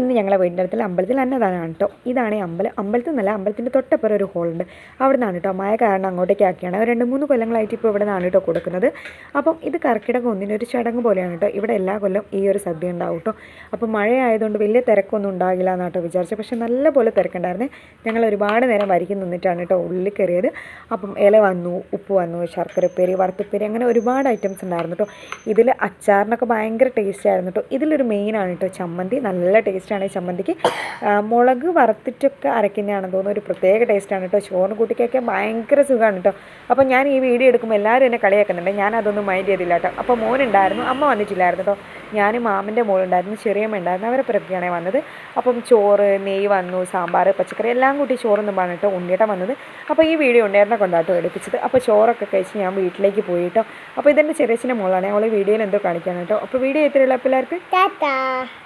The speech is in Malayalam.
ഇന്ന് ഞങ്ങളെ വീടിൻ്റെ അടുത്തുള്ള അമ്പലത്തിൽ അന്നദാനമാണ് കേട്ടോ. ഇതാണ് ഈ അമ്പലത്തിൽ നിന്നല്ല, അമ്പലത്തിൻ്റെ തൊട്ടപ്പുറം ഒരു ഹോളുണ്ട്, അവിടെ നിന്നാണ് കേട്ടോ. മഴ കാരണം അങ്ങോട്ടേക്ക് ആക്കിയാണ്. 2-3 കൊല്ലങ്ങളായിട്ട് ഇപ്പോൾ ഇവിടെ നിന്നാണ് കേട്ടോ കൊടുക്കുന്നത്. അപ്പം ഇത് കർക്കിടക ഒന്നിനൊരു ചടങ്ങ് പോലെയാണ് കേട്ടോ. ഇവിടെ എല്ലാ കൊല്ലം ഈ ഒരു സദ്യ ഉണ്ടാവും കേട്ടോ. അപ്പം മഴ ആയതുകൊണ്ട് വലിയ തിരക്കൊന്നും ഉണ്ടാകില്ല എന്നാട്ടോ വിചാരിച്ചത്. പക്ഷേ നല്ല പോലെ തിരക്കുണ്ടായിരുന്നേ. ഞങ്ങൾ ഒരുപാട് നേരം വരിക്ക് നിന്നിട്ടാണ് കേട്ടോ ഉള്ളിൽ കയറിയത്. അപ്പം ഇല വന്നു, ഉപ്പ് വന്നു, ശർക്കര ഉപ്പേരി, വറുത്തുപ്പേരി, അങ്ങനെ ഒരുപാട് ഐറ്റംസ് ഉണ്ടായിരുന്നു കേട്ടോ. ഇതിൽ അച്ചാറിനൊക്കെ ഭയങ്കര ടേസ്റ്റ് ആയിരുന്നു കേട്ടോ. ഇതിലൊരു മെയിനാണ് കേട്ടോ ചമ്മന്തി. നല്ല ടേസ്റ്റാണ് ഈ ചമ്മന്തിക്ക്. മുളക് വറുത്തിട്ടൊക്കെ അരയ്ക്കുന്നതാണെന്ന് തോന്നുന്നു. ഒരു പ്രത്യേക ടേസ്റ്റാണ് കേട്ടോ. ചോറിന് കൂട്ടിക്കൊക്കെ ഭയങ്കര സുഖമാണ് കേട്ടോ. അപ്പോൾ ഞാൻ ഈ വീഡിയോ എടുക്കുമ്പോൾ എല്ലാവരും എന്നെ കളിയാക്കുന്നുണ്ട്. ഞാൻ അതൊന്നും മൈൻഡ് ചെയ്തില്ല കേട്ടോ. അപ്പോൾ മോനുണ്ടായിരുന്നു, അമ്മ വന്നിട്ടില്ലായിരുന്നു കേട്ടോ. ഞാൻ മാമൻ്റെ മോളുണ്ടായിരുന്നു, ചെറിയമ്മ ഉണ്ടായിരുന്നു, അവരെ പിറക്കെയാണ് വന്നത്. അപ്പം ചോറ്, നെയ്യ് വന്നു, സാമ്പാർ, പച്ചക്കറി എല്ലാം കൂട്ടി ചോറൊന്നും വേണം കേട്ടോ ഉണ്ണിയേട്ടൻ വന്നത്. അപ്പോൾ ഈ വീഡിയോ ഉണ്ണിയേട്ടനെ കൊണ്ടാട്ടോ എടുപ്പിച്ചത്. അപ്പോൾ ചോറൊക്കെ കഴിച്ച് ഞാൻ വീട്ടിലേക്ക് പോയി കേട്ടോ. അപ്പോൾ ഇതെൻ്റെ ചെറിയച്ഛൻ്റെ മോളാണ്. അവൾ വീഡിയോയിൽ എന്തോ കാണിക്കാൻ കേട്ടോ. അപ്പോൾ വീഡിയോ ഇത്രയുള്ള പിള്ളേർക്ക് ടാറ്റാ.